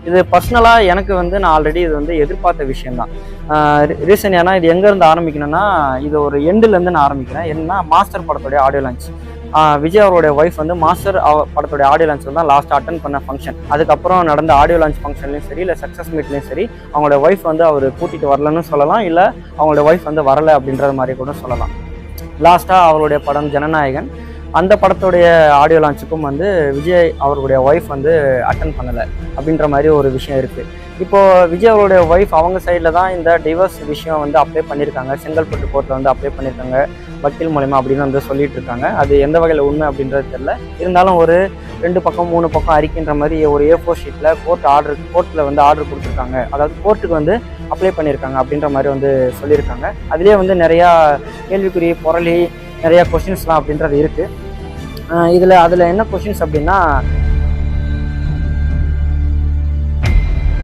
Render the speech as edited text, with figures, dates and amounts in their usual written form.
இது பர்சனலாக எனக்கு நான் ஆல்ரெடி இது எதிர்பார்த்த விஷயம்தான். ரீசன் ஏன்னா இது எங்கேருந்து ஆரம்பிக்கணும்னா, இது ஒரு எண்டுலேருந்து நான் ஆரம்பிக்கிறேன். என்னன்னா மாஸ்டர் படத்துடைய ஆடியோ லான்ச். விஜய் அவருடைய ஒய்ஃப் மாஸ்டர் படத்துடைய ஆடியோ லான்ச் தான் லாஸ்ட் அட்டன் பண்ண ஃபங்க்ஷன். அதுக்கப்புறம் நடந்த ஆடியோ லான்ச் ஃபங்க்ஷன்லையும் சரி, இல்லை சக்ஸஸ் மீட்லையும் சரி, அவங்களோட ஒய்ஃப் அவர் கூட்டிகிட்டு வரலன்னு சொல்லலாம், இல்லை அவங்களோட ஒய்ஃப் வரலை அப்படின்றது மாதிரி கூட சொல்லலாம். லாஸ்ட்டாக அவருடைய படம் ஜனநாயகன், அந்த படத்துடைய ஆடியோ லான்ச்சுக்கும் விஜய் அவருடைய ஒய்ஃப் அட்டன் பண்ணலை அப்படின்ற மாதிரி ஒரு விஷயம் இருக்குது. இப்போது விஜய் அவருடைய ஒய்ஃப் அவங்க சைடில் தான் இந்த டிவோர்ஸ் விஷயம் அப்ளை பண்ணியிருக்காங்க. செங்கல்பட்டு கோர்ட்டில் அப்ளை பண்ணியிருக்காங்க வக்கீல் மூலமா அப்படின்னு சொல்லிட்டு இருக்காங்க. அது எந்த வகையில் உண்மை அப்படின்றது தெரியல. இருந்தாலும் ஒரு 2 பக்கம் 3 பக்கம் அறிக்கைன்ற மாதிரி ஒரு A4 ஷீட்டில் கோர்ட்டில் ஆர்டர் கொடுத்துருக்காங்க. அதாவது கோர்ட்டுக்கு அப்ளை பண்ணியிருக்காங்க அப்படின்ற மாதிரி சொல்லியிருக்காங்க. அதுலேயே நிறையா கேள்விக்குறி பொருளி நிறையா கொஸ்டின்ஸ்லாம் அப்படின்றது இருக்குது. அதில் என்ன கொஷின்ஸ் அப்படின்னா,